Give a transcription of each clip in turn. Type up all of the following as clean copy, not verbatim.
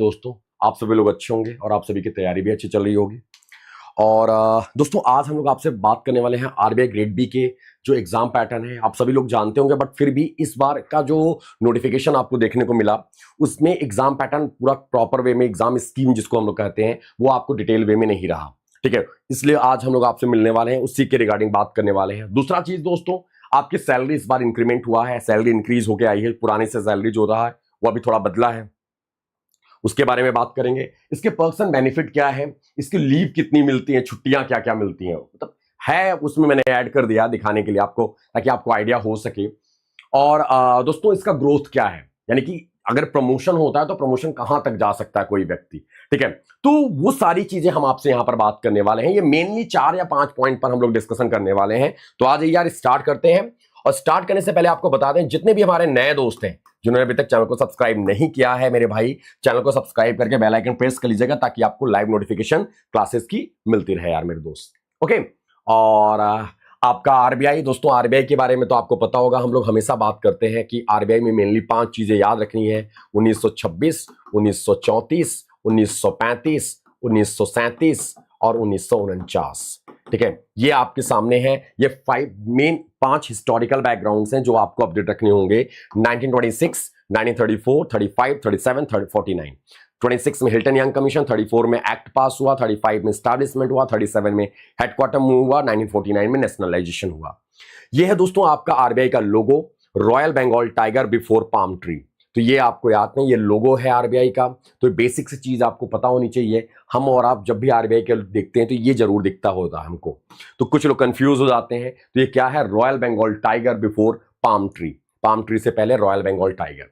दोस्तों, आप सभी लोग अच्छे होंगे और आप सभी की तैयारी भी अच्छी चल रही होगी। और दोस्तों आज हम लोग आपसे बात करने वाले हैं आरबीआई ग्रेड बी के जो एग्जाम पैटर्न है। आप सभी लोग जानते होंगे, बट फिर भी इस बार का जो नोटिफिकेशन आपको देखने को मिला उसमें एग्जाम पैटर्न पूरा प्रॉपर वे में, एग्जाम स्कीम जिसको हम लोग कहते हैं, वो आपको डिटेल वे में नहीं रहा। ठीक है, इसलिए आज हम लोग आपसे मिलने वाले हैं, उसी के रिगार्डिंग बात करने वाले हैं। दूसरा चीज दोस्तों, आपकी सैलरी इस बार इंक्रीमेंट हुआ है, सैलरी इंक्रीज होकर आई है। पुराने से सैलरी जो रहा है वो अभी थोड़ा बदला है, उसके बारे में बात करेंगे। इसके पर्क्स एंड बेनिफिट क्या है, इसकी लीव कितनी मिलती है, छुट्टियां क्या क्या मिलती हैं, मतलब है उसमें मैंने ऐड कर दिया दिखाने के लिए आपको, ताकि आपको आइडिया हो सके। और दोस्तों इसका ग्रोथ क्या है, यानी कि अगर प्रमोशन होता है तो प्रमोशन कहां तक जा सकता है कोई व्यक्ति। ठीक है, तो वो सारी चीजें हम आपसे यहां पर बात करने वाले हैं। ये मेनली 4 या 5 पॉइंट पर हम लोग डिस्कशन करने वाले हैं। तो आज यार स्टार्ट करते हैं। और स्टार्ट करने से पहले आपको बता दें, जितने भी हमारे नए दोस्त हैं जिन्होंने अभी तक चैनल को सब्सक्राइब नहीं किया है, मेरे भाई चैनल को सब्सक्राइब करके बेल आइकन प्रेस कर लीजिएगा, ताकि आपको लाइव नोटिफिकेशन क्लासेस की मिलती रहे यार मेरे दोस्त। ओके, और आपका आरबीआई, दोस्तों आरबीआई के बारे में तो आपको पता होगा, हम लोग हमेशा बात करते हैं कि आरबीआई में मेनली 5 चीजें याद रखनी है। 1926, 1934, 1935, 1937 और 1949। ठीक है, ये आपके सामने है। ये 5 हिस्टोरिकल बैकग्राउंड्स हैं जो आपको अपडेट रखने होंगे। 1926, 1934, 35, 37, 49। 26 में हिल्टन यंग कमीशन, 34 में एक्ट पास हुआ, 35 में स्टैब्लिशमेंट हुआ, 37 में हेडक्वार्टर मूव हुआ, 1949 में नेशनलाइजेशन हुआ। यह है दोस्तों आपका आरबीआई का logo, royal Bengal tiger before palm tree. तो ये आपको याद नहीं, ये लोगो है आरबीआई का। तो बेसिक सी चीज आपको पता होनी चाहिए। हम और आप जब भी आरबीआई के देखते हैं तो ये जरूर दिखता होता है हमको। तो कुछ लोग कंफ्यूज हो जाते हैं। तो ये क्या है, royal Bengal tiger before palm tree, palm tree से पहले रॉयल बंगाल टाइगर।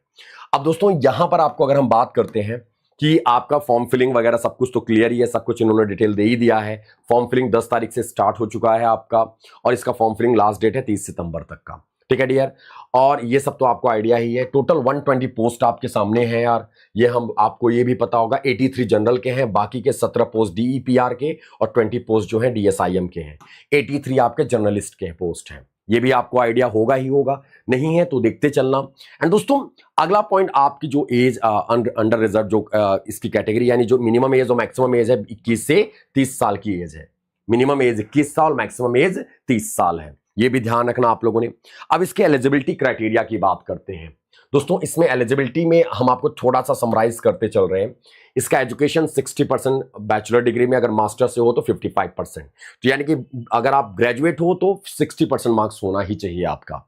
अब दोस्तों यहां पर आपको अगर हम बात करते हैं कि आपका फॉर्म फिलिंग वगैरह सब कुछ तो क्लियर ही है, सब कुछ इन्होंने डिटेल दे ही दिया है। फॉर्म फिलिंग 10 तारीख से स्टार्ट हो चुका है आपका, और इसका फॉर्म फिलिंग लास्ट डेट है 30 सितंबर तक का। ठीक है डियर, और ये सब तो आपको आइडिया ही है। टोटल 120 पोस्ट आपके सामने है यार। ये हम आपको ये भी पता होगा 83 जनरल के हैं, बाकी के 17 पोस्ट डीईपीआर के और 20 पोस्ट जो है डीएसआईएम के हैं। 83 आपके जर्नलिस्ट के पोस्ट हैं। ये भी आपको आइडिया होगा ही होगा, नहीं है तो देखते चलना। एंड दोस्तों अगला पॉइंट, आपकी जो एज अंडर रिजर्व जो इसकी कैटेगरी, यानी जो मिनिमम एज और मैक्सिमम एज है 21 से 30 साल की एज है। मिनिमम एज 21 साल, मैक्सिमम एज 30 साल है। ये भी ध्यान रखना आप लोगों ने। अब इसके एलिजिबिलिटी क्राइटेरिया की बात करते हैं। दोस्तों इसमें एलिजिबिलिटी में हम आपको थोड़ा सा समराइज करते चल रहे हैं। इसका एजुकेशन 60%, बैचलर डिग्री में अगर मास्टर से हो तो 55%। तो यानी कि अगर आप ग्रेजुएट हो तो 60% मार्क्स होना ही चाहिए आपका।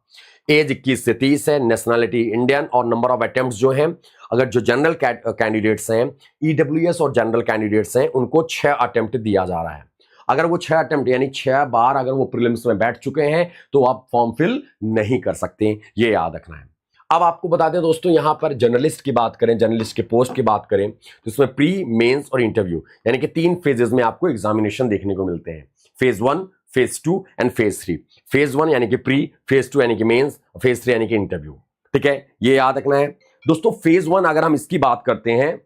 एज 21 से 30 है, नेशनलिटी इंडियन, और नंबर ऑफ अटेम्प्ट्स जो हैं, अगर जो जनरल कैंडिडेट्स हैं, ईडब्ल्यूएस और जनरल कैंडिडेट्स हैं, उनको 6 अटेम्प्ट दिया जा रहा है। अगर वो 6 अटेम्प्ट यानी 6 बार अगर वो प्रीलिम्स में बैठ चुके हैं तो आप फॉर्म फिल नहीं कर सकते, ये याद रखना है। अब आपको बता दें दोस्तों, यहां पर जर्नलिस्ट की बात करें, जर्नलिस्ट के पोस्ट की बात करें, तो इसमें प्री, मेंस और इंटरव्यू, यानी कि 3 फेजेस में आपको एग्जामिनेशन देखने को मिलते हैं। Phase 1, phase 2 and phase 3। Phase 1 यानी कि प्री, फेज 2 यानी कि मेंस, फेज 3 यानी कि इंटरव्यू। ठीक है, ये याद रखना है दोस्तों। फेज 1 अगर हम इसकी बात करते हैं,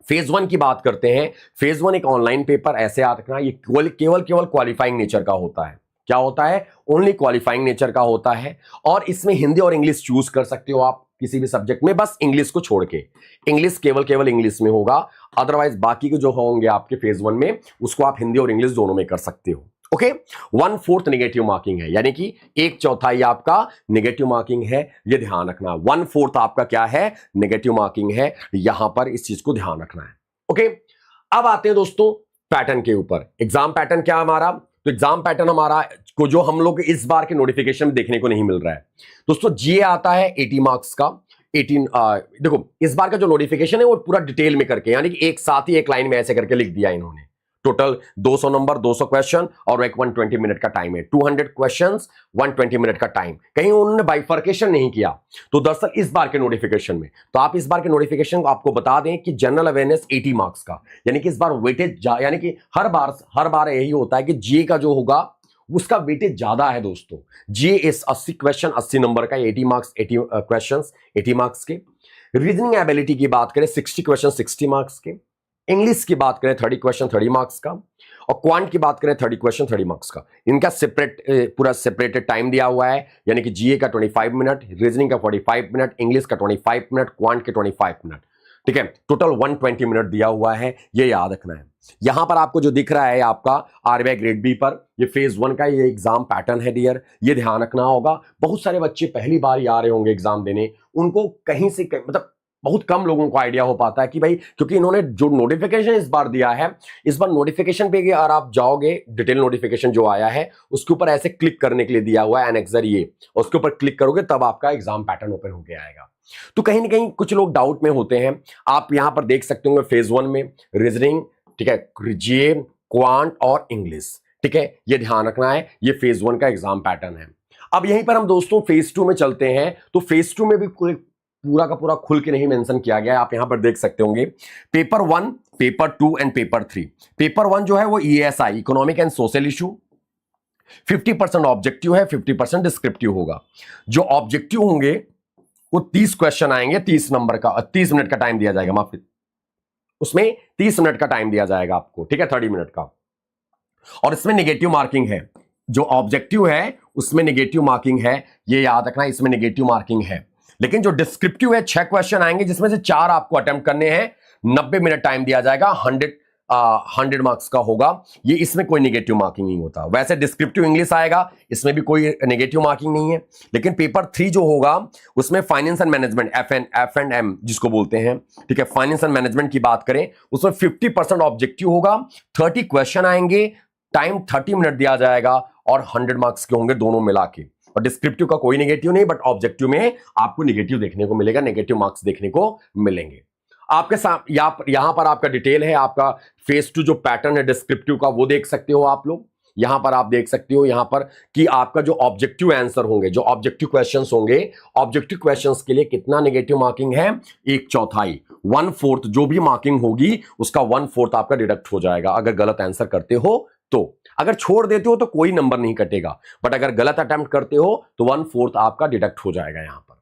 फेज 1 की बात करते हैं, फेज 1 एक ऑनलाइन पेपर, ऐसे याद रखना, ये केवल क्वालिफाइंग नेचर का होता है। क्या होता है, ओनली क्वालिफाइंग नेचर का होता है। और इसमें हिंदी और इंग्लिश चूज कर सकते हो आप किसी भी सब्जेक्ट में, बस इंग्लिश को छोड़ के। इंग्लिश केवल इंग्लिश में होगा, अदरवाइज बाकी के जो होंगे आपके फेज 1 में, उसको आप हिंदी और इंग्लिश दोनों में कर सकते हो। ओके, 1/4 नेगेटिव मार्किंग है, यानी कि 1/4 आपका नेगेटिव मार्किंग है, ये ध्यान रखना। 1/4 आपका क्या है, नेगेटिव मार्किंग है, यहां पर इस चीज को ध्यान रखना है। ओके, अब आते हैं दोस्तों पैटर्न के ऊपर। एग्जाम पैटर्न क्या हमारा, तो एग्जाम पैटर्न हमारा को जो हम लोग इस बार के नोटिफिकेशन में देखने को नहीं मिल रहा है दोस्तों, जीए आता है 80 मार्क्स का। 18 देखो इस बार का जो नोटिफिकेशन है वो पूरा डिटेल में करके, यानी कि एक साथ ही एक लाइन में ऐसे करके लिख दिया इन्होंने। टोटल 200 नंबर, 200 क्वेश्चन और एक 120 मिनट का टाइम है। 200 क्वेश्चंस, 120 मिनट का टाइम। कहीं उन्होंने बाइफर्केशन नहीं किया। तो दरअसल इस बार के नोटिफिकेशन में, तो आप इस बार के नोटिफिकेशन को आपको बता दें कि जनरल अवेयरनेस 80 मार्क्स का, यानी कि इस बार वेटेज, यानी कि हर बार यही होता है कि जीए का जो होगा उसका वेटेज ज्यादा है दोस्तों। जीए इस 80 क्वेश्चन 80 नंबर का, 80 मार्क्स 80 क्वेश्चन 80 मार्क्स के। रीजनिंग एबिलिटी की बात करें 60 क्वेश्चन 60 मार्क्स के। इंग्लिश की बात करें 30 क्वेश्चन 30 मार्क्स का, और क्वांट की बात करें 30 क्वेश्चन 30 मार्क्स का। इनका पूरा सेपरेटेड टाइम दिया हुआ है, यानी कि जीए का 25 मिनट, रीजनिंग का 45 मिनट, इंग्लिश का 25 मिनट, क्वांट के 25 मिनट। ठीक है, टोटल 120 मिनट दिया हुआ है, ये याद रखना है। यहां पर आपको जो दिख रहा है आपका आरबीआई ग्रेड बी पर, ये फेज 1 का ये एग्जाम पैटर्न है डियर, ये ध्यान रखना होगा। बहुत सारे बच्चे पहली बार ही आ रहे होंगे एग्जाम देने, उनको कहीं से मतलब बहुत कम लोगों को आइडिया हो पाता है कि भाई, क्योंकि इन्होंने जो नोटिफिकेशन इस बार दिया है, इस बार नोटिफिकेशन पे अगर आप जाओगे, डिटेल नोटिफिकेशन जो आया है उसके ऊपर ऐसे क्लिक करने के लिए दिया हुआ है एनेक्सर, ये उसके ऊपर क्लिक करोगे तब आपका एग्जाम पैटर्न ओपन होके आएगा। तो कहीं ना कहीं कुछ लोग डाउट में होते हैं। आप यहां पर देख सकते होंगे फेज 1 में रीजनिंग, ठीक है, जीए, क्वांट और इंग्लिश, ठीक है, ये ध्यान रखना है, ये फेज 1 का एग्जाम पैटर्न है। अब यहीं पर हम दोस्तों फेज 2 में चलते हैं, तो फेज 2 में भी पूरा का पूरा खुल के नहीं मेंशन किया गया है, आप यहां पर देख सकते होंगे paper 1, paper 2 and paper 3। Paper 1 जो है वो ESI, economic and social issue, 50% objective है, 50% डिस्क्रिप्टिव होगा। जो ऑब्जेक्टिव होंगे वो 30 क्वेश्चन आएंगे, 30 नंबर का, 30 मिनट का टाइम दिया जाएगा, माफ, उसमें 30 मिनट का टाइम दिया जाएगा आपको, ठीक है, 30 मिनट का। और इसमें नेगेटिव मार्किंग है, जो ऑब्जेक्टिव है उसमें नेगेटिव मार्किंग है, ये याद रखना, इसमें नेगेटिव मार्किंग है। लेकिन जो डिस्क्रिप्टिव है 6 क्वेश्चन आएंगे जिसमें से 4 आपको अटेम्प्ट करने हैं, 90 मिनट टाइम दिया जाएगा, 100 मार्क्स का होगा, ये इसमें कोई नेगेटिव मार्किंग नहीं होता। वैसे डिस्क्रिप्टिव इंग्लिश आएगा, इसमें भी कोई नेगेटिव मार्किंग नहीं है। लेकिन पेपर 3 जो होगा उसमें finance and management, F and M जिसको बोलते हैं, ठीक है, फाइनेंस एंड मैनेजमेंट की बात करें, उसमें 50% ऑब्जेक्टिव होगा, 30 क्वेश्चन आएंगे, टाइम 30 मिनट दिया जाएगा और 100 मार्क्स के होंगे दोनों मिला के। और डिस्क्रिप्टिव का कोई नेगेटिव नहीं, बट ऑब्जेक्टिव में आपको नेगेटिव देखने को मिलेगा, नेगेटिव मार्क्स देखने को मिलेंगे। आपके साथ यहां पर आपका डिटेल है, आपका फेज 2 जो पैटर्न है डिस्क्रिप्टिव का वो देख सकते हो आप लोग। यहां पर आप देख सकते हो यहां पर कि आपका जो ऑब्जेक्टिव आंसर होंगे, जो ऑब्जेक्टिव क्वेश्चंस होंगे, ऑब्जेक्टिव क्वेश्चंस के लिए कितना नेगेटिव मार्किंग है, 1/4, 1/4 जो भी मार्किंग होगी उसका 1/4 आपका डिडक्ट हो जाएगा अगर गलत आंसर करते हो तो। अगर छोड़ देते हो तो कोई नंबर नहीं कटेगा, बट अगर गलत अटेम्प्ट करते हो तो 1/4 आपका डिडक्ट हो जाएगा यहां पर।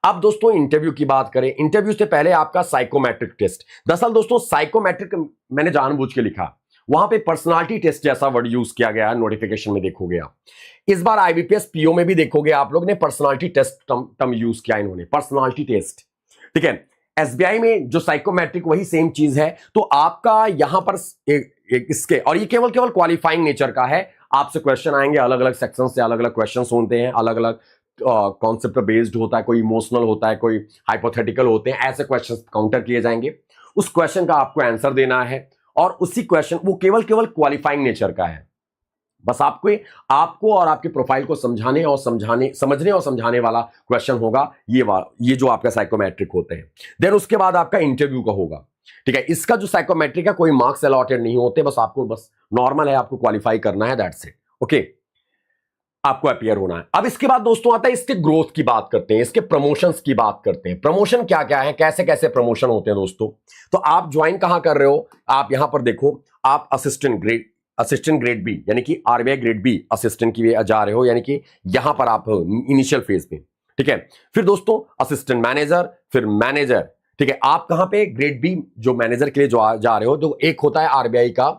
अब दोस्तों इंटरव्यू की बात करें, इंटरव्यू से पहले आपका साइकोमेट्रिक टेस्ट। दरअसल दोस्तों साइकोमेट्रिक मैंने जानबूझ के लिखा, वहां पे पर्सनालिटी टेस्ट जैसा वर्ड यूज किया गया है, नोटिफिकेशन में देखोगे आप। इस बार आईबीपीएस पीओ में भी देखोगे आप लोग ने पर्सनालिटी टेस्ट टर्म यूज किया, इन्होंने पर्सनालिटी टेस्ट, ठीक है। एसबीआई में जो साइकोमेट्रिक वही सेम चीज है। तो आपका यहां पर इसके, और ये केवल क्वालिफाइंग नेचर का है, आपसे क्वेश्चन आएंगे अलग अलग सेक्शन से, अलग अलग क्वेश्चन होते हैं, अलग अलग कॉन्सेप्ट पर बेस्ड होता है, कोई इमोशनल होता है, कोई हाइपोथेटिकल होते हैं, ऐसे क्वेश्चन काउंटर किए जाएंगे। उस क्वेश्चन का आपको आंसर देना है और उसी क्वेश्चन वो केवल क्वालिफाइंग नेचर का है, बस आपको और आपके प्रोफाइल को समझने और समझाने वाला क्वेश्चन होगा, ये जो आपका साइकोमेट्रिक होते हैं। देन उसके बाद आपका इंटरव्यू का होगा, ठीक है। इसका जो साइकोमेट्रिक है कोई मार्क्स अलॉटेड नहीं होते, बस नॉर्मल है, आपको क्वालिफाई करना है, दैट्स इट, ओके, आपको अपियर होना है। अब इसके बाद दोस्तों आता है इसके ग्रोथ की बात करते हैं, इसके प्रमोशंस की बात करते हैं। प्रमोशन क्या क्या है, कैसे कैसे प्रमोशन होते हैं दोस्तों। तो आप ज्वाइन कहां कर रहे हो, आप यहां पर देखो, आप असिस्टेंट ग्रेड बी यानी कि आरबीआई ग्रेड बी असिस्टेंट की जा रहे हो, यानी कि यहां पर आप इनिशियल फेज में, ठीक है। फिर दोस्तों असिस्टेंट मैनेजर, फिर मैनेजर, ठीक है। आप कहां पे ग्रेड बी जो मैनेजर के लिए जो जा रहे हो, तो एक होता है आरबीआई का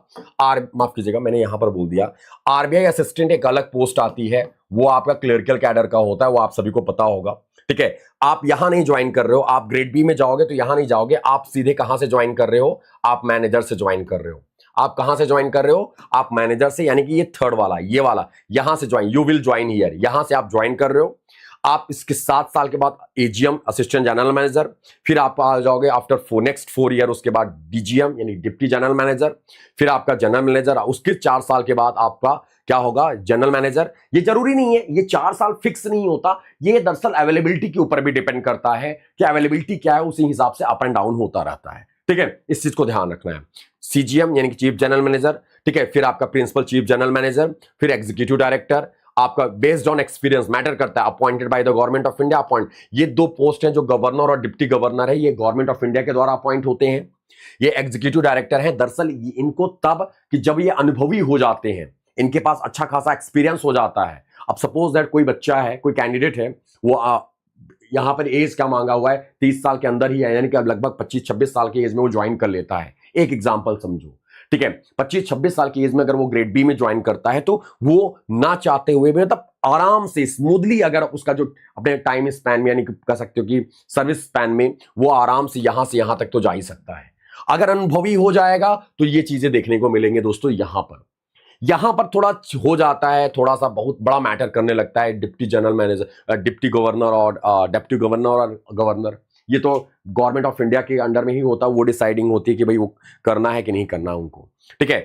माफ कीजिएगा मैंने यहां पर बोल दिया, आरबीआई असिस्टेंट एक अलग पोस्ट आती है, वो आपका क्लर्कल कैडर का होता है, वो आप सभी को पता होगा, ठीक है। आप यहां नहीं ज्वाइन कर रहे हो, आप ग्रेड बी में जाओगे तो यहां नहीं जाओगे, आप सीधे कहां से ज्वाइन कर रहे हो, आप मैनेजर से ज्वाइन कर रहे हो। आप कहां से ज्वाइन कर रहे हो, आप मैनेजर से, यानी कि ये थर्ड वाला, ये वाला, यहां से join, you will join here, यहां से आप ज्वाइन कर रहे हो। आप इसके 7 साल के बाद एजीएम असिस्टेंट जनरल मैनेजर, फिर आप आ जाओगे आफ्टर नेक्स्ट 4 ईयर, उसके बाद डीजीएम यानी डिप्टी जनरल मैनेजर, फिर आपका जनरल मैनेजर, उसके 4 साल के बाद आपका क्या होगा, जनरल मैनेजर। ये जरूरी नहीं है, ये 4 साल फिक्स नहीं होता, ये दरअसल अवेलेबिलिटी के ऊपर भी डिपेंड करता है कि अवेलेबिलिटी क्या है, उसी हिसाब से अप एंड डाउन होता रहता है, ठीक है। इस चीज को ध्यान रखना है। सीजीएम यानी कि चीफ जनरल मैनेजर, ठीक है, फिर आपका प्रिंसिपल चीफ जनरल मैनेजर, फिर एग्जीक्यूटिव डायरेक्टर, आपका बेस्ड ऑन एक्सपीरियंस मैटर करता है, appointed by the government of India appoint. ये 2 पोस्ट हैं जो गवर्नर और डिप्टी गवर्नर है, ये गवर्नमेंट ऑफ इंडिया के द्वारा अपॉइंट होते हैं। ये एग्जीक्यूटिव डायरेक्टर है, दरअसल इनको तब कि जब ये अनुभवी हो जाते हैं, इनके पास अच्छा खासा एक्सपीरियंस हो जाता है। अब सपोज दैट कोई बच्चा है, कोई कैंडिडेट है, वो यहां पर एज क्या मांगा हुआ है, 30 साल के अंदर ही है, यानी कि अब लगभग 25-26 साल की एज में वो ज्वाइन कर लेता है, एक एग्जाम्पल समझो, ठीक है, 25-26 साल की एज में अगर वो ग्रेड बी में ज्वाइन करता है तो वो ना चाहते हुए भी मतलब आराम से स्मूथली, अगर उसका जो अपने टाइम स्पैन में यानी कह सकते हो कि सर्विस स्पैन में वो आराम से यहां तक तो जा ही सकता है। अगर अनुभवी हो जाएगा तो ये चीजें देखने को मिलेंगे दोस्तों। यहां पर थोड़ा हो जाता है, थोड़ा सा बहुत बड़ा मैटर करने लगता है deputy general manager, deputy governor और डिप्टी गवर्नर और गवर्नर। ये तो गवर्नमेंट ऑफ इंडिया के अंडर में ही होता है, वो डिसाइडिंग होती है कि भाई वो करना है कि नहीं करना उनको, ठीक है।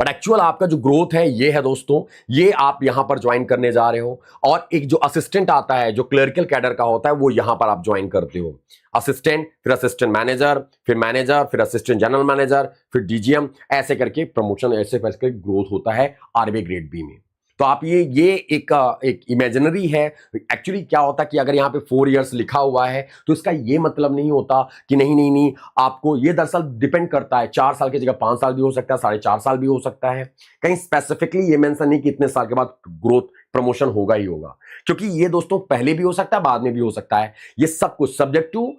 बट एक्चुअल आपका जो ग्रोथ है ये है दोस्तों, ये आप यहां पर ज्वाइन करने जा रहे हो। और एक जो असिस्टेंट आता है जो क्लरिकल कैडर का होता है वो यहां पर आप ज्वाइन करते हो। असिस्टेंट, फिर असिस्टेंट मैनेजर, फिर मैनेजर, फिर असिस्टेंट जनरल मैनेजर, फिर डीजीएम, ऐसे करके प्रमोशन ऐसे करके ग्रोथ होता है आरबीआई ग्रेड बी में। तो आप ये एक इमेजिनरी है। एक्चुअली क्या होता है कि अगर यहाँ पे 4 इयर्स लिखा हुआ है तो इसका ये मतलब नहीं होता कि नहीं आपको, ये दरअसल डिपेंड करता है, 4 साल की जगह 5 साल भी हो सकता है, 4.5 साल भी हो सकता है। कहीं स्पेसिफिकली ये मेंशन नहीं कि इतने साल के बाद ग्रोथ प्रमोशन होगा ही होगा, क्योंकि ये दोस्तों पहले भी हो सकता है, बाद में भी हो सकता है। ये सब कुछ सब्जेक्ट टू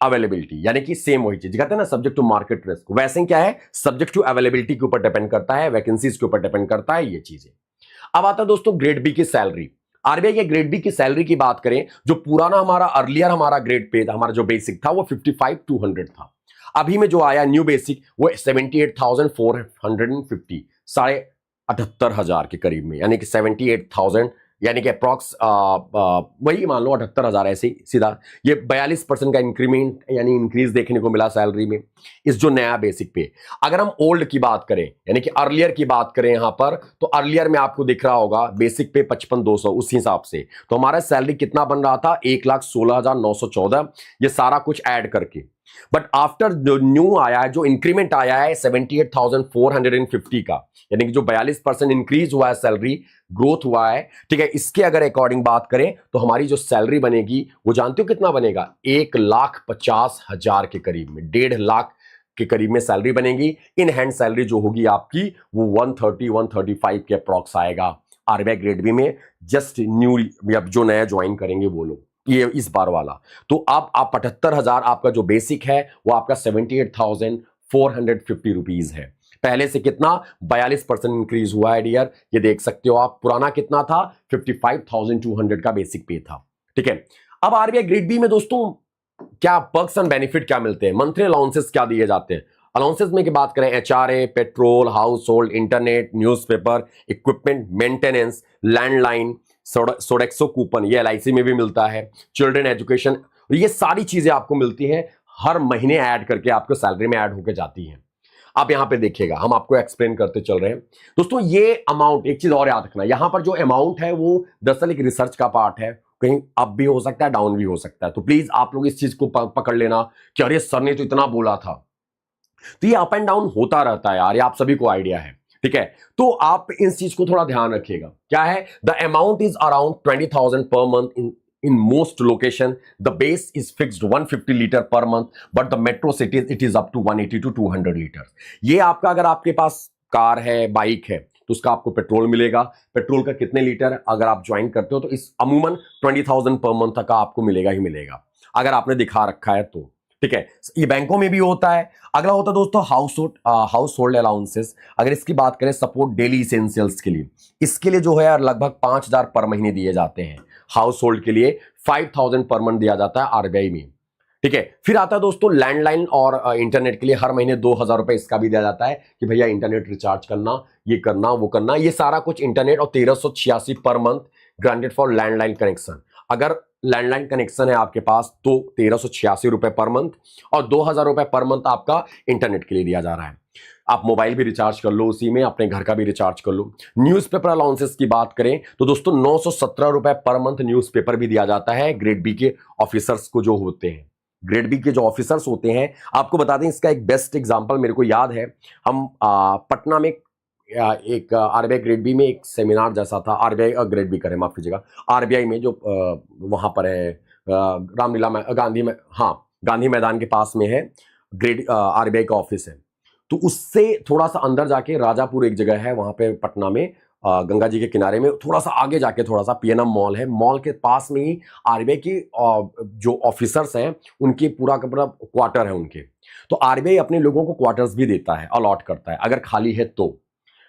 अवेलेबिलिटी, यानी कि सेम वही चीज कहते हैं ना, सब्जेक्ट टू मार्केट रिस्क, वैसे ही क्या है, सब्जेक्ट टू अवेलेबिलिटी के ऊपर डिपेंड करता है, वैकेंसीज के ऊपर डिपेंड करता है ये चीजें। अब आता है दोस्तों ग्रेड बी की सैलरी। आरबीआई के ग्रेड बी की सैलरी की बात करें, जो पुराना हमारा अर्लियर हमारा ग्रेड पे था, हमारा जो बेसिक था वो 55,200 था। अभी में जो आया न्यू बेसिक वो 78,450, 78,500 के करीब में, यानी कि 78,000, यानी कि अप्रॉक्स वही मान लो 78,000 ऐसे ही सीधा। ये 42% का इंक्रीमेंट यानी इंक्रीज देखने को मिला सैलरी में इस जो नया बेसिक पे। अगर हम ओल्ड की बात करें यानी कि अर्लियर की बात करें यहां पर, तो अर्लियर में आपको दिख रहा होगा बेसिक पे 55,200, उस हिसाब से तो हमारा सैलरी कितना बन रहा था, 1,16,914, ये सारा कुछ ऐड करके। बट आफ्टर जो न्यू आया है, जो इंक्रीमेंट आया है 78,450 का, यानी कि जो 42% इंक्रीज हुआ है, सैलरी ग्रोथ हुआ है, ठीक है, इसके अगर अकॉर्डिंग बात करें तो हमारी जो सैलरी बनेगी वो जानते हो कितना बनेगा, 1,50,000 के करीब में, 1.5 लाख के करीब में सैलरी बनेगी। इन हैंड सैलरी जो होगी आपकी वो 130-135 के अप्रॉक्स आएगा आरबीआई ग्रेड बी में, जस्ट न्यू जो नया ज्वाइन करेंगे वो लोग, ये इस बार वाला। तो अब आप 75,000 आपका जो बेसिक है वो आपका 78,450 रुपीज है। पहले से कितना 42% इंक्रीज हुआ है डियर, ये देख सकते हो आप। पुराना कितना था, 55,200 का बेसिक पे था, ठीक है। अब आरबीआई ग्रेड बी में दोस्तों क्या पर्क्स एंड बेनिफिट क्या मिलते हैं, मंथली अलाउंसेस क्या दिए जाते हैं। अलाउंसेस में की बात करें, HRA, petrol, house hold, internet, newspaper, equipment, maintenance, landline, Sodexo coupon, ये एलआईसी में भी मिलता है, चिल्ड्रन एजुकेशन, ये सारी चीजें आपको मिलती हैं, हर महीने ऐड करके आपको सैलरी में ऐड होकर जाती हैं। आप यहां पे देखिएगा, हम आपको एक्सप्लेन करते चल रहे हैं दोस्तों। ये अमाउंट, एक चीज और याद रखना, यहां पर जो अमाउंट है वो दरअसल एक रिसर्च का पार्ट है, कहीं अप भी हो सकता है, डाउन भी हो सकता है। तो प्लीज आप लोग इस चीज को पकड़ लेना कि अरे सर ने तो इतना बोला था। तो ये अप एंड डाउन होता रहता है यार, ये आप सभी को आइडिया है, ठीक है। तो आप इस चीज को थोड़ा ध्यान रखिएगा। क्या है, the amount is around 20,000 per month in most location. The base is fixed 150 litre per month, but the metro cities it is up to 180 to 200 litre. ये आपका, अगर आपके पास कार है, बाइक है, तो उसका आपको पेट्रोल मिलेगा। पेट्रोल का कितने लीटर अगर आप ज्वाइन करते हो तो इस अमूमन 20,000 पर मंथ तक का आपको मिलेगा ही मिलेगा, अगर आपने दिखा रखा है तो, ठीक है। ये बैंकों में भी होता है। अगला होता है दोस्तों हाउस होल्ड अलाउंसेस। अगर इसकी बात करें, सपोर्ट डेली इसेंशियल्स के लिए, इसके लिए जो है लगभग 5,000 पर महीने दिए जाते हैं। हाउस होल्ड के लिए 5,000 पर मंथ दिया जाता है आरबीआई में, ठीक है। फिर आता है दोस्तों लैंडलाइन और इंटरनेट के लिए हर महीने 2,000 रुपए इसका भी दिया जाता है कि भैया इंटरनेट रिचार्ज करना, ये करना, वो करना, ये सारा कुछ इंटरनेट। और 1,386 per month granted for landline connection. अगर लैंडलाइन कनेक्शन है आपके पास तो 1,386 रुपए पर मंथ, और 2,000 रुपए पर मंथ आपका इंटरनेट के लिए दिया जा रहा है। आप मोबाइल भी रिचार्ज कर लो उसी में, अपने घर का भी रिचार्ज कर लो। न्यूज़पेपर अलाउंसेस की बात करें तो दोस्तों 917 रुपए पर मंथ न्यूज़पेपर भी दिया जाता है ग्रेड बी के ऑफिसर्स को जो होते हैं। ग्रेड बी के जो ऑफिसर्स होते हैं, आपको बता दें इसका एक बेस्ट एग्जांपल मेरे को याद है। हम पटना में एक आरबीआई ग्रेड बी में एक सेमिनार जैसा था, आरबीआई ग्रेड बी करें, माफ कीजिएगा, आरबीआई में जो वहां पर है रामलीला गांधी मैदान के पास में है ग्रेड आरबीआई का ऑफिस है। तो उससे थोड़ा सा अंदर जाके राजापुर एक जगह है वहां पे पटना में, गंगा जी के किनारे में थोड़ा सा आगे जाके थोड़ा सा पीएनएम मॉल है, मॉल के पास में ही आरबीआई की जो ऑफिसर्स हैं उनके पूरा का पूरा क्वार्टर है उनके। तो आरबीआई अपने लोगों को क्वार्टर्स भी देता है, अलॉट करता है, अगर खाली है तो।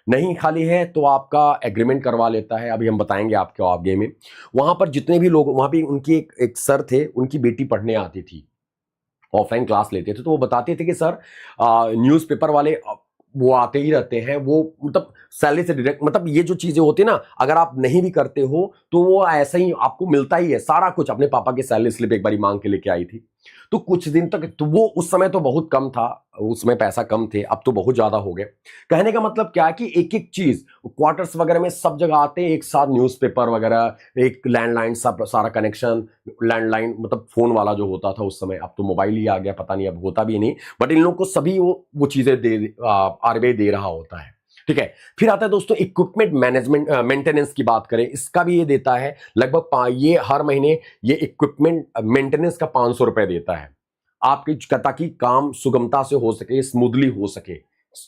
नहीं खाली है तो आपका एग्रीमेंट करवा लेता है, अभी हम बताएंगे आपके आगे में। वहां पर जितने भी लोग, वहां पे उनकी एक सर थे, उनकी बेटी पढ़ने आती थी, ऑफलाइन क्लास लेते थे, तो वो बताते थे कि सर न्यूज़पेपर वाले वो आते ही रहते हैं, वो मतलब सैलरी से डायरेक्ट, मतलब ये जो चीजें होती है ना, अगर आप नहीं भी करते हो तो वो ऐसा ही आपको मिलता ही है सारा कुछ। अपने पापा की सैलरी स्लिप एक बारी मांग के लेके आई थी, तो कुछ दिन तक तो वो, उस समय तो बहुत कम था, उसमें पैसा कम थे, अब तो बहुत ज्यादा हो गए। कहने का मतलब क्या है कि एक एक चीज क्वार्टर्स वगैरह में सब जगह आते हैं एक साथ, न्यूज़पेपर वगैरह, एक लैंडलाइन, सब सारा कनेक्शन, लैंडलाइन मतलब फोन वाला जो होता था उस समय, अब तो मोबाइल ही आ गया, पता नहीं अब होता भी नहीं, बट इन लोगों को सभी वो चीजें दे आरबीआई दे रहा होता है। ठीक है, फिर आता है दोस्तों इक्विपमेंट मैनेजमेंट, मेंटेनेंस की बात करें, इसका भी ये देता है लगभग ये हर महीने ये इक्विपमेंट मेंटेनेंस का 500 रुपए देता है आपकी, ताकि काम सुगमता से हो सके, स्मूथली हो सके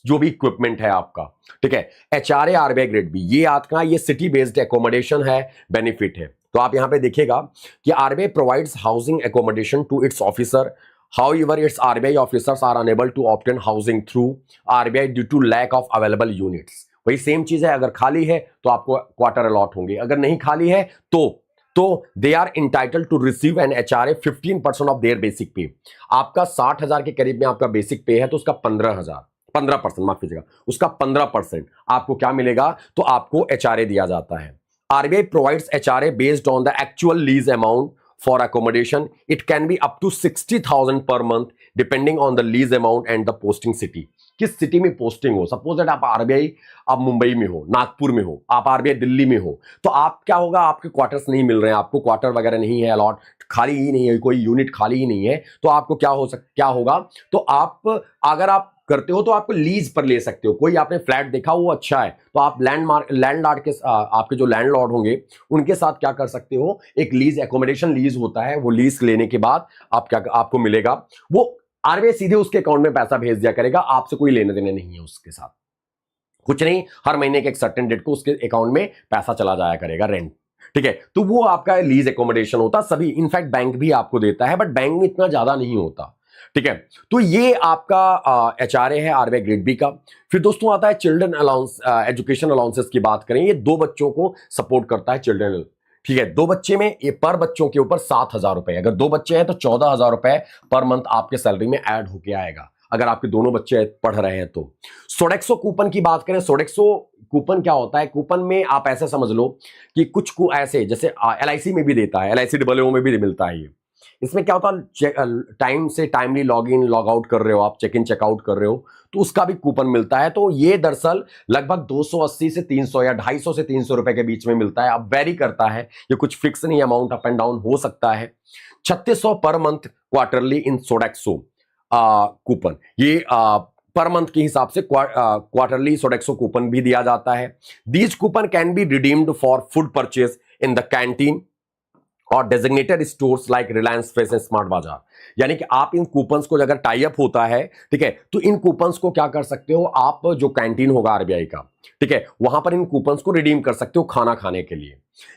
जो भी इक्विपमेंट है आपका। ठीक है, एचआरए आरबीआई ग्रेड बी, ये आपका ये सिटी बेस्ड एकोमोडेशन है, बेनिफिट है। तो आप यहां पे देखिएगा कि RBI provides housing accommodation to its officer, however its RBI officers are unable to obtain housing through RBI due to lack of available units। वही सेम चीज है, अगर खाली है तो आपको क्वार्टर अलॉट होंगे, अगर नहीं खाली है तो they are entitled to receive an HRA 15% of their basic pay. आपका 60,000 के करीब में आपका बेसिक पे है, तो उसका 15%, माफ कीजिएगा, उसका 15% आपको क्या मिलेगा, तो आपको एचआरए दिया जाता है। RBI provides HRA based on the actual lease amount for accommodation. It can be up to 60,000 per month depending on the lease amount and the posting city। किस सिटी में पोस्टिंग हो, सपोज दैट आप RBI, आप मुंबई में हो, नागपुर में हो, आप आरबीआई दिल्ली में हो, तो आप क्या होगा, आपके क्वार्टर्स नहीं मिल रहे हैं, आपको क्वार्टर वगैरह नहीं है अलॉट, खाली ही नहीं है, कोई यूनिट खाली ही नहीं है, तो आपको क्या होगा, तो आप अगर आप करते हो तो आपको लीज पर ले सकते हो। कोई आपने फ्लैट देखा वो अच्छा है, तो आप लैंडलॉर्ड के आपके जो लैंडलॉर्ड होंगे उनके साथ क्या कर सकते हो, एक लीज, एकोमोडेशन लीज होता है, वो लीज लेने के बाद आप क्या आपको मिलेगा, वो आरबीआई सीधे उसके अकाउंट में पैसा भेज दिया करेगा, आपसे कोई लेने देने नहीं है उसके साथ, कुछ नहीं, हर महीने के एक सर्टेन डेट को उसके अकाउंट में पैसा चला जाया करेगा, रेंट। ठीक है, तो वो आपका लीज एकोमोडेशन होता सभी, इनफैक्ट बैंक भी आपको देता है, बट बैंक में इतना ज्यादा नहीं होता। ठीक है, तो ये आपका एचआरए है आरबीआई ग्रेड बी का। फिर दोस्तों आता है चिल्ड्रन अलाउंस, एजुकेशन अलाउंसेस की बात करें, ये 2 बच्चों को सपोर्ट करता है चिल्ड्रन। ठीक है, 2 बच्चे में ये पर बच्चों के ऊपर 7,000 रुपए, अगर 2 बच्चे हैं तो 14,000 रुपए पर मंथ आपके सैलरी में ऐड होके आएगा, अगर आपके दोनों बच्चे पढ़ रहे हैं तो। सोडेक्सो कूपन की बात करें, सोडेक्सो कूपन क्या होता है, कूपन में आप ऐसे समझ लो कि कुछ को ऐसे जैसे एलआईसी में भी देता है, एलआईसी डबल में भी मिलता है ये। इसमें क्या होता है, टाइम से timely log in log out कर रहे हो आप, चेक इन चेकआउट कर रहे हो, तो उसका भी कूपन मिलता है। तो ये दरअसल लगभग 280 से 300 या 250 से 300 रुपए के बीच में मिलता है, अब वेरी करता है, ये कुछ फिक्स नहीं, अमाउंट अप एंड डाउन हो सकता है। 3600 पर मंथ क्वार्टरली इन सोडेक्सो कूपन, ये पर मंथ के हिसाब से क्वार्टरली सोडेक्सो कूपन भी दिया जाता है। These coupon can be redeemed for food purchase in the canteen और designated stores like Reliance fresh and smart Bazaar. यानी कि आप इन कूपन्स को अगर टाई अप होता है, ठीक है, तो इन कूपन्स को क्या कर सकते हो आप, जो कैंटीन होगा आरबीआई का, ठीक है, वहां पर इन कूपन्स को रिडीम कर सकते हो खाना खाने के लिए,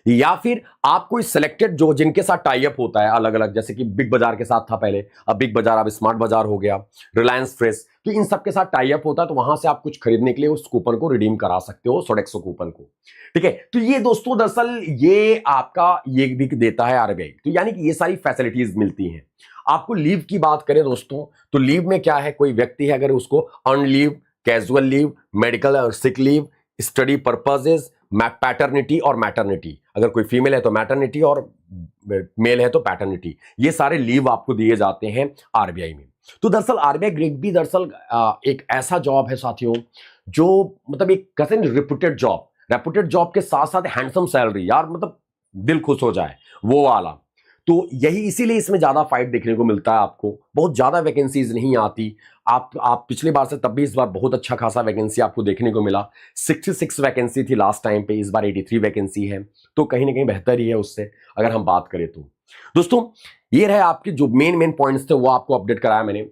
या फिर आप कोई सिलेक्टेड जो जिनके साथ टाई अप होता है अलग अलग, जैसे कि बिग बाजार के साथ था पहले, अब बिग बाजार, अब स्मार्ट बाजार हो गया, रिलायंस फ्रेश, तो इन सब के साथ टाई अप होता है, तो वहां से आप कुछ खरीदने के लिए उस कूपन को रिडीम करा सकते हो, सोडेक्सो कूपन को। ठीक है, तो ये दोस्तों दरअसल ये आपका ये भी देता है आरबीआई, तो यानी कि ये सारी फैसिलिटीज मिलती हैं आपको। लीव की बात करें दोस्तों, तो लीव में क्या है, कोई व्यक्ति है अगर उसको earn leave, casual leave, medical और sick leave, study purposes, paternity और मैटरनिटी, अगर कोई फीमेल है तो मैटरनिटी और मेल है तो पैटर्निटी, ये सारे लीव आपको दिए जाते हैं आरबीआई में। तो दरअसल आरबीआई ग्रेड बी दरअसल एक ऐसा जॉब है साथियों, जो मतलब एक कहते हैं रेपुटेड जॉब के साथ साथ हैंडसम सैलरी, यार मतलब दिल खुश हो जाए वो वाला। तो यही इसीलिए इसमें ज्यादा फाइट देखने को मिलता है आपको, बहुत ज्यादा वैकेंसीज नहीं आती। आप पिछली बार से तब भी इस बार बहुत अच्छा खासा वैकेंसी आपको देखने को मिला, 66 वैकेंसी थी लास्ट टाइम पे, इस बार 83 वैकेंसी है, तो कहीं ना कहीं बेहतर ही है उससे अगर हम बात करें तो। दोस्तों ये रहे आपके जो मेन पॉइंट्स थे, वो आपको अपडेट कराया मैंने।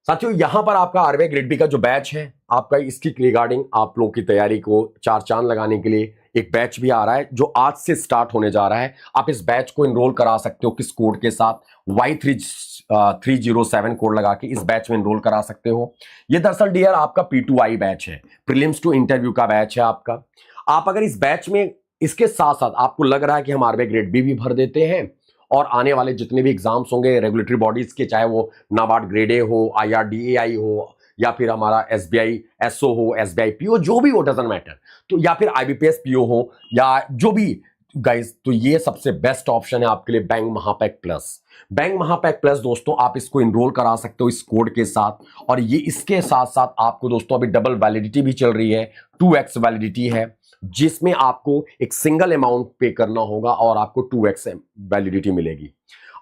साथियों यहां पर आपका आरबीआई ग्रेड बी का जो बैच है आपका, इसकी रिगार्डिंग आप लोगों की तैयारी को चार चांद लगाने के लिए एक बैच भी आ रहा है जो आज से स्टार्ट होने जा रहा है। आप इस बैच को इनरोल करा सकते हो किस कोड के साथ, Y307 कोड लगा के इस बैच में इनरोल करा सकते हो। ये दरअसल डियर आपका P2I बैच है, प्रीलिम्स टू इंटरव्यू का बैच है आपका। आप अगर इस बैच में इसके साथ साथ आपको लग रहा है कि हम आरबीआई ग्रेड बी भी भर देते हैं और आने वाले जितने भी एग्जाम्स होंगे रेगुलेटरी बॉडीज के, चाहे वो नाबार्ड ग्रेड ए हो, IRDAI हो, या फिर हमारा SBI SO हो, SBI PO, जो भी हो, डजंट मैटर, तो या फिर IBPS PO हो या जो भी गाइस, तो ये सबसे बेस्ट ऑप्शन है आपके लिए बैंक महापैक प्लस। बैंक महापैक प्लस दोस्तों आप इसको इनरोल करा सकते हो इस कोड के साथ, और ये इसके साथ साथ आपको दोस्तों अभी डबल वैलिडिटी भी चल रही है, 2x वैलिडिटी है, जिसमें आपको एक सिंगल अमाउंट पे करना होगा और आपको 2x वैलिडिटी मिलेगी।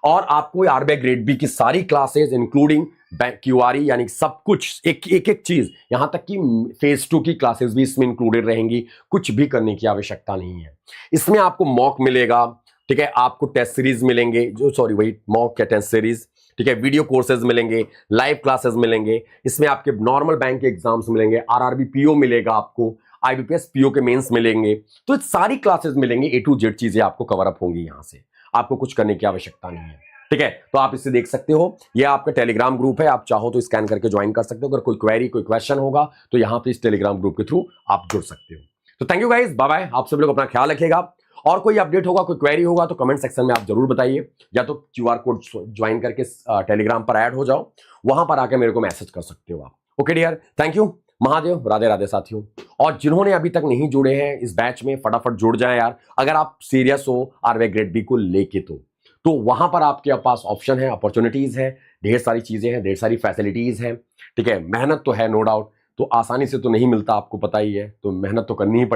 और आपको आरबीआई ग्रेड बी की सारी क्लासेस इंक्लूडिंग QRE यानी सब कुछ एक एक चीज, यहां तक कि फेज 2 की क्लासेस भी इसमें इंक्लूडेड रहेंगी। कुछ भी करने की आवश्यकता नहीं है। इसमें आपको मॉक मिलेगा, ठीक है, आपको टेस्ट सीरीज मिलेंगे, जो सॉरी वही मॉक या टेस्ट सीरीज, ठीक है, वीडियो कोर्सेज मिलेंगे, लाइव क्लासेस मिलेंगे, इसमें आपके नॉर्मल बैंक के एग्जाम्स मिलेंगे, RRB PO मिलेगा आपको, IBPS PO के मेंस मिलेंगे, तो सारी क्लासेस मिलेंगे, A to Z चीजें आपको कवर अप होंगी। यहां से आपको कुछ करने की आवश्यकता नहीं है, ठीक है। तो आप इसे देख सकते हो, ये आपका टेलीग्राम ग्रुप है, आप चाहो तो स्कैन करके ज्वाइन कर सकते हो। अगर कोई क्वेरी कोई क्वेश्चन होगा तो यहां पे इस टेलीग्राम ग्रुप के थ्रू आप जुड़ सकते हो। तो thank you guys, bye bye, आप सब लोग अपना ख्याल रखिएगा। और कोई अपडेट होगा, कोई क्वेरी होगा तो कमेंट सेक्शन में आप जरूर बताइए, या तो QR कोड ज्वाइन करके टेलीग्राम पर ऐड हो जाओ, वहां पर आके मेरे को मैसेज कर सकते हो आप। Okay dear, thank you, Mahadev, Radhe Radhe साथियों। और जिन्होंने अभी तक नहीं जुड़े हैं इस बैच में, फटाफट जुड़ जाएं यार। अगर आप सीरियस हो आरबीआई ग्रेड बी को लेके तो वहां पर आपके पास ऑप्शन है, अपॉर्चुनिटीज है, ढेर सारी चीजें हैं, ढेर सारी फैसिलिटीज हैं, ठीक है। मेहनत तो है नो डाउट, तो आसानी से तो नहीं मिलता, आपको पता ही है, तो मेहनत तो करनी ही